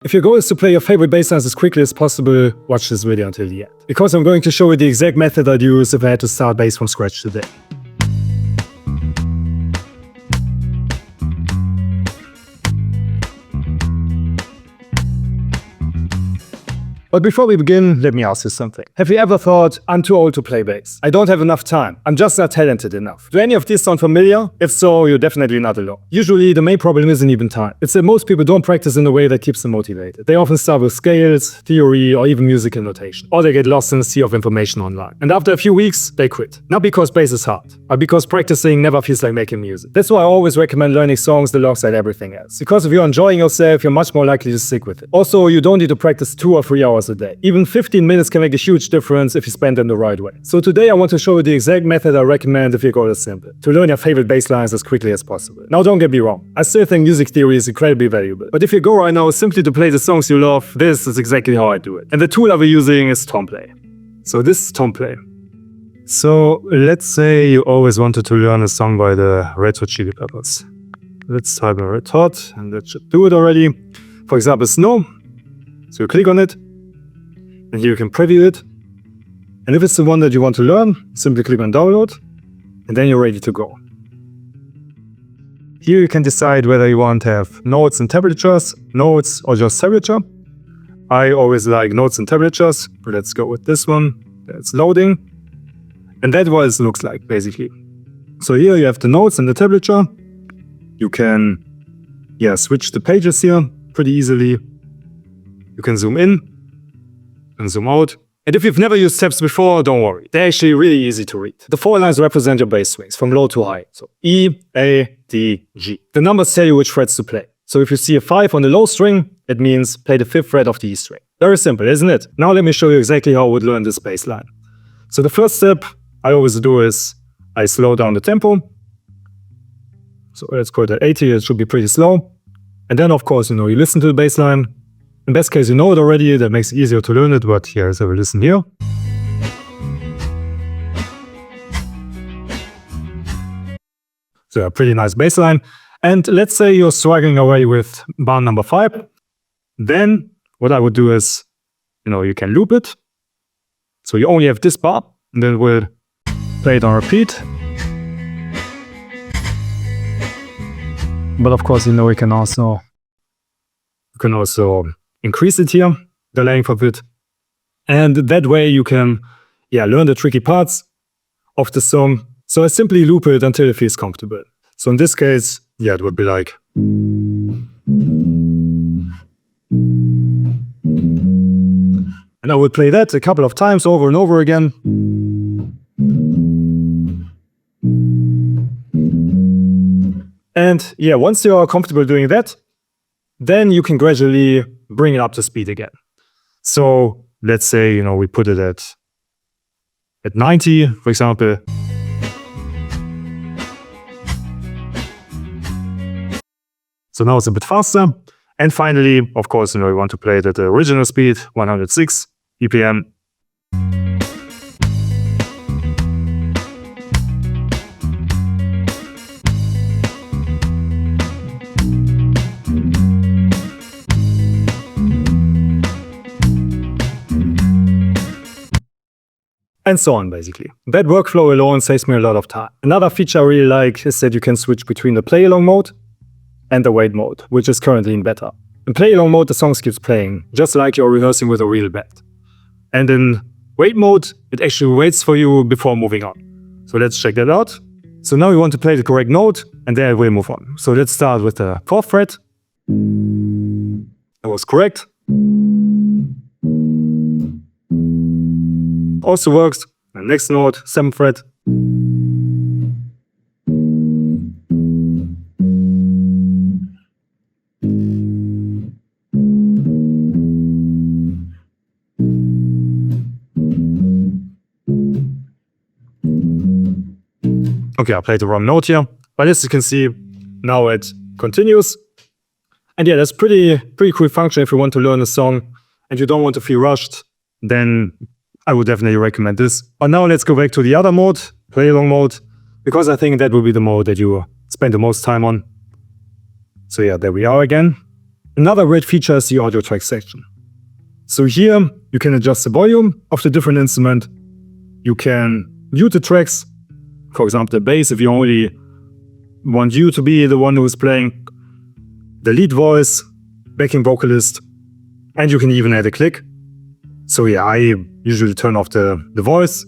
If your goal is to play your favorite bass lines as quickly as possible, watch this video until the end, because I'm going to show you the exact method I'd use if I had to start bass from scratch today. But before we begin, let me ask you something. Have you ever thought, I'm too old to play bass? I don't have enough time. I'm just not talented enough. Do any of these sound familiar? If so, you're definitely not alone. Usually, the main problem isn't even time. It's that most people don't practice in a way that keeps them motivated. They often start with scales, theory, or even musical notation. Or they get lost in a sea of information online. And after a few weeks, they quit. Not because bass is hard, but because practicing never feels like making music. That's why I always recommend learning songs alongside everything else. Because if you're enjoying yourself, you're much more likely to stick with it. Also, you don't need to practice 2 or 3 hours a day. Even 15 minutes can make a huge difference if you spend them the right way. So today I want to show you the exact method I recommend if your goal is simple: to learn your favorite bass lines as quickly as possible. Now don't get me wrong, I still think music theory is incredibly valuable. But if your goal right now is simply to play the songs you love, this is exactly how I do it. And the tool I'll be using is Tomplay. So this is Tomplay. So let's say you always wanted to learn a song by the Red Hot Chili Peppers. Let's type in Red Hot, and that should do it already. For example, Snow. So you click on it, and here you can preview it. And if it's the one that you want to learn, simply click on download, and then you're ready to go. Here you can decide whether you want to have notes and temperatures, notes, or just temperature. I always like notes and temperatures. Let's go with this one. That's loading. And that's what it looks like, basically. So here you have the notes and the temperature. You can switch the pages here pretty easily. You can zoom in and zoom out. And if you've never used tabs before, don't worry. They're actually really easy to read. The 4 lines represent your bass strings from low to high. So E, A, D, G. The numbers tell you which frets to play. So if you see a 5 on the low string, it means play the 5th fret of the E string. Very simple, isn't it? Now let me show you exactly how I would learn this bass line. So the first step I always do is I slow down the tempo. So let's call that 80, it should be pretty slow. And then of course, you listen to the bass line. In best case, you know it already, that makes it easier to learn it, but here's how we listen here. So a pretty nice bass line. And let's say you're struggling away with bar number 5. Then what I would do is, you can loop it. So you only have this bar, and then we'll play it on repeat. But of course, we can also increase it here, the length of it. And that way you can learn the tricky parts of the song. So I simply loop it until it feels comfortable. So in this case, it would be like. And I would play that a couple of times over and over again. And once you are comfortable doing that, then you can gradually bring it up to speed again. So let's say, we put it at 90, for example. So now it's a bit faster. And finally, of course, we want to play it at the original speed, 106 BPM. And so on, basically. That workflow alone saves me a lot of time. Another feature I really like is that you can switch between the play-along mode and the wait mode, which is currently in beta. In play-along mode, the song keeps playing, just like you're rehearsing with a real band. And in wait mode, it actually waits for you before moving on. So let's check that out. So now we want to play the correct note, and then we'll move on. So let's start with the 4th fret. That was correct. Also works. And next note, 7th fret. Okay, I played the wrong note here, but as you can see, now it continues. And that's pretty cool function if you want to learn a song and you don't want to feel rushed, then I would definitely recommend this. But now let's go back to the other mode, play along mode, because I think that will be the mode that you spend the most time on. So there we are again. Another great feature is the audio track section. So here you can adjust the volume of the different instrument. You can mute the tracks, for example the bass if you only want you to be the one who is playing, the lead voice, backing vocalist, and you can even add a click. So yeah, I usually turn off the voice,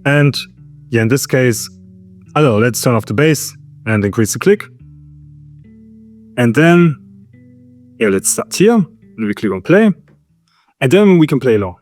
and yeah, in this case, I don't know, let's turn off the bass and increase the click. And then, yeah, let's start here, and we click on play, and then we can play along.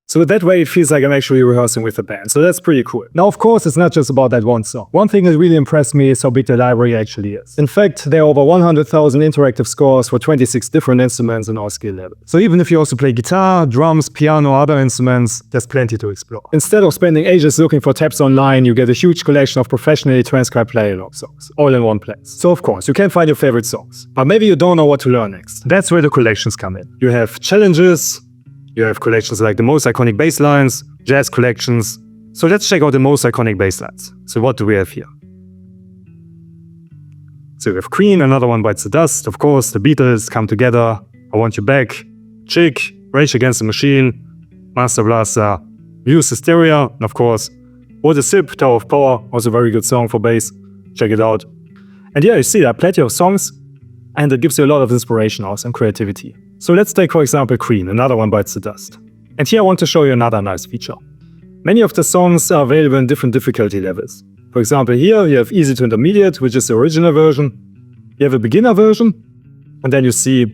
So that way it feels like I'm actually rehearsing with the band. So that's pretty cool. Now, of course, it's not just about that one song. One thing that really impressed me is how big the library actually is. In fact, there are over 100,000 interactive scores for 26 different instruments in all skill levels. So even if you also play guitar, drums, piano, or other instruments, there's plenty to explore. Instead of spending ages looking for tabs online, you get a huge collection of professionally transcribed play-along songs, all in one place. So of course, you can find your favorite songs. But maybe you don't know what to learn next. That's where the collections come in. You have challenges, you have collections like the most iconic bass lines, jazz collections. So let's check out the most iconic bass lines. So what do we have here? So we have Queen, Another One Bites the Dust, of course, the Beatles, Come Together, I Want You Back, Chick, Rage Against the Machine, Master Blaster, Muse Hysteria, and of course, What a Sip, Tower of Power, also a very good song for bass. Check it out. And yeah, you see there are plenty of songs, and it gives you a lot of inspiration also and creativity. So let's take, for example, Queen, Another One Bites the Dust. And here I want to show you another nice feature. Many of the songs are available in different difficulty levels. For example, here you have Easy to Intermediate, which is the original version. You have a beginner version, and then you see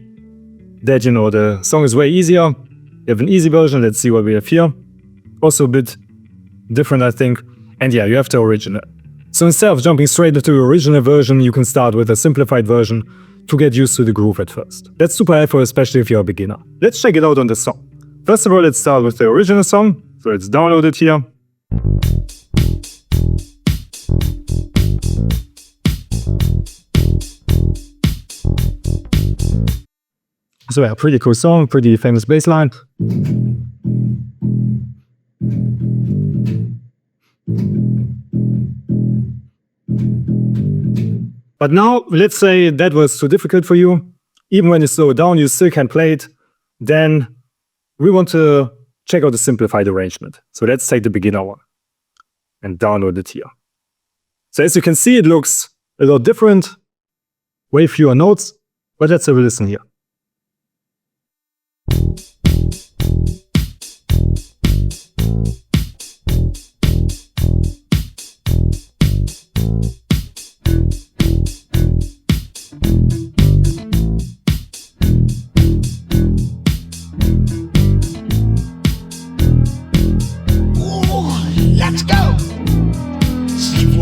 that, you know, the song is way easier. You have an easy version, let's see what we have here. Also a bit different, I think. And yeah, you have the original. So instead of jumping straight into the original version, you can start with a simplified version to get used to the groove at first. That's super helpful, especially if you're a beginner. Let's check it out on the song. First of all, let's start with the original song. So it's downloaded here. So yeah, pretty cool song, pretty famous bass line. But now, let's say that was too difficult for you. Even when you slow it down, you still can play it. Then we want to check out the simplified arrangement. So let's take the beginner one and download it here. So as you can see, it looks a lot different, way fewer notes, but let's have a listen here.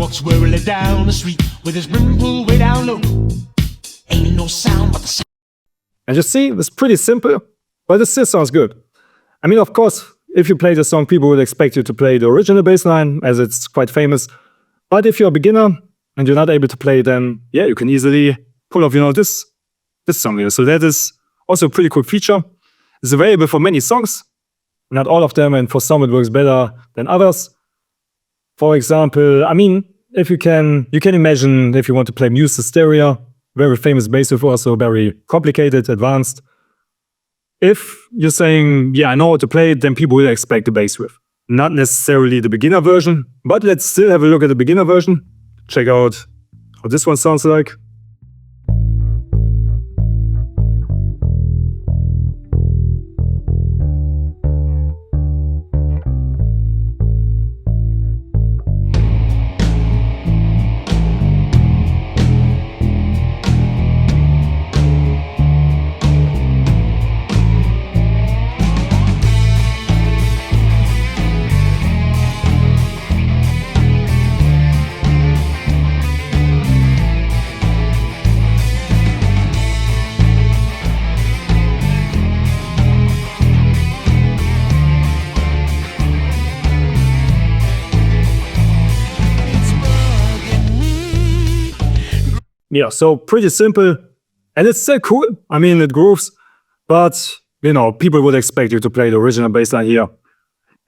Swirling down the street with his brim pulled way down low. Ain't no sound but the sound. And you see, it's pretty simple, but it still sounds good. I mean, of course, if you play the song, people would expect you to play the original bass line, as it's quite famous. But if you're a beginner and you're not able to play, then yeah, you can easily pull off, you know, this song here. So that is also a pretty cool feature. It's available for many songs, not all of them, and for some it works better than others. For example, I mean, if you can imagine if you want to play Muse Hysteria, very famous bass riff, also very complicated, advanced. If you're saying, yeah, I know how to play it, then people will expect the bass riff. Not necessarily the beginner version, but let's still have a look at the beginner version. Check out how this one sounds like. Yeah, so pretty simple. And it's still cool. I mean, it grooves. But, you know, people would expect you to play the original bass line here.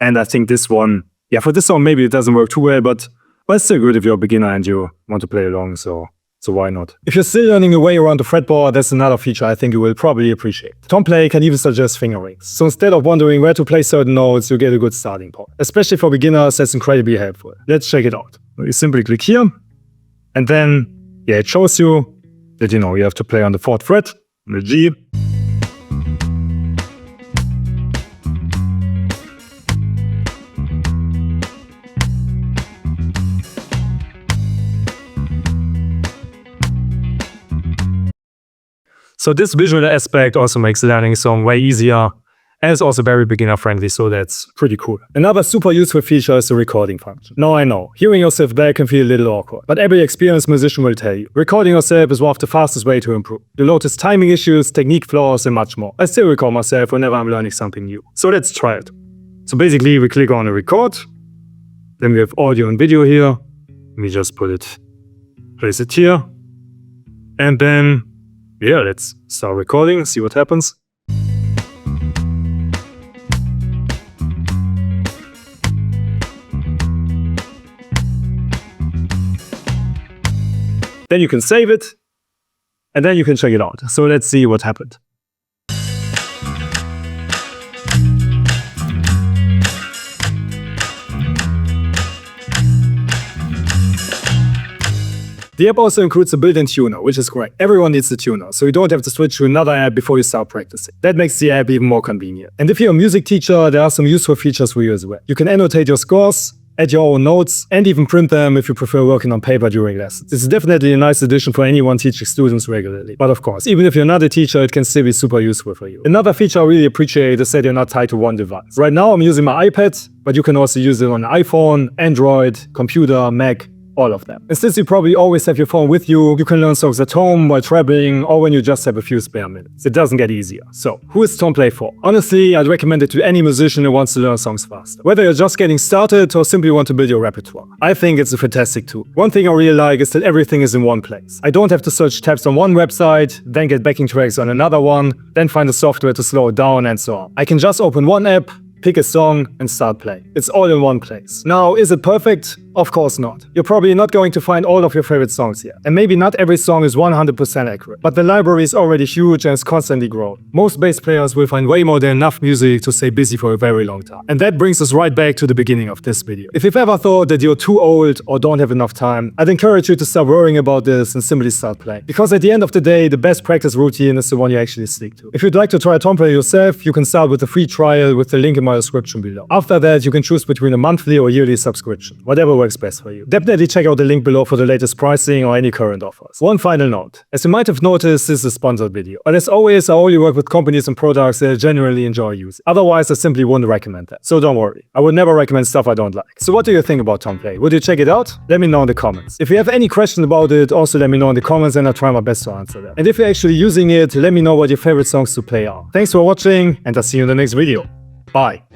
And I think this one, yeah, for this song, maybe it doesn't work too well, but it's still good if you're a beginner and you want to play along, so why not? If you're still learning your way around the fretboard, that's another feature I think you will probably appreciate. Tomplay can even suggest fingerings. So instead of wondering where to play certain notes, you get a good starting point. Especially for beginners, that's incredibly helpful. Let's check it out. You simply click here, and then, yeah, it shows you that, you know, you have to play on the 4th fret, on the G. So this visual aspect also makes learning a song way easier, and it's also very beginner friendly, so that's pretty cool. Another super useful feature is the recording function. Now I know, hearing yourself back can feel a little awkward, but every experienced musician will tell you, recording yourself is one of the fastest ways to improve. You'll notice timing issues, technique flaws, and much more. I still record myself whenever I'm learning something new. So let's try it. So basically we click on the record, then we have audio and video here, we just place it here, and then yeah, let's start recording, see what happens. Then you can save it, and then you can check it out. So let's see what happened. The app also includes a built-in tuner, which is great. Everyone needs a tuner, so you don't have to switch to another app before you start practicing. That makes the app even more convenient. And if you're a music teacher, there are some useful features for you as well. You can annotate your scores, add your own notes, and even print them if you prefer working on paper during lessons. This is definitely a nice addition for anyone teaching students regularly. But of course, even if you're not a teacher, it can still be super useful for you. Another feature I really appreciate is that you're not tied to one device. Right now I'm using my iPad, but you can also use it on an iPhone, Android, computer, Mac, all of them. And since you probably always have your phone with you, you can learn songs at home, while traveling, or when you just have a few spare minutes. It doesn't get easier. So, who is Tomplay for? Honestly, I'd recommend it to any musician who wants to learn songs faster. Whether you're just getting started or simply want to build your repertoire. I think it's a fantastic tool. One thing I really like is that everything is in one place. I don't have to search tabs on one website, then get backing tracks on another one, then find the software to slow it down, and so on. I can just open one app, pick a song, and start playing. It's all in one place. Now, is it perfect? Of course not. You're probably not going to find all of your favorite songs here. And maybe not every song is 100% accurate. But the library is already huge and it's constantly growing. Most bass players will find way more than enough music to stay busy for a very long time. And that brings us right back to the beginning of this video. If you've ever thought that you're too old or don't have enough time, I'd encourage you to stop worrying about this and simply start playing. Because at the end of the day, the best practice routine is the one you actually stick to. If you'd like to try Tomplay yourself, you can start with a free trial with the link in my description below. After that, you can choose between a monthly or yearly subscription, whatever works best for you. Definitely check out the link below for the latest pricing or any current offers. One final note. As you might have noticed, this is a sponsored video. But as always, I only work with companies and products that I genuinely enjoy using. Otherwise, I simply wouldn't recommend that. So don't worry. I would never recommend stuff I don't like. So what do you think about Tomplay? Would you check it out? Let me know in the comments. If you have any questions about it, also let me know in the comments and I'll try my best to answer them. And if you're actually using it, let me know what your favorite songs to play are. Thanks for watching and I'll see you in the next video. Bye.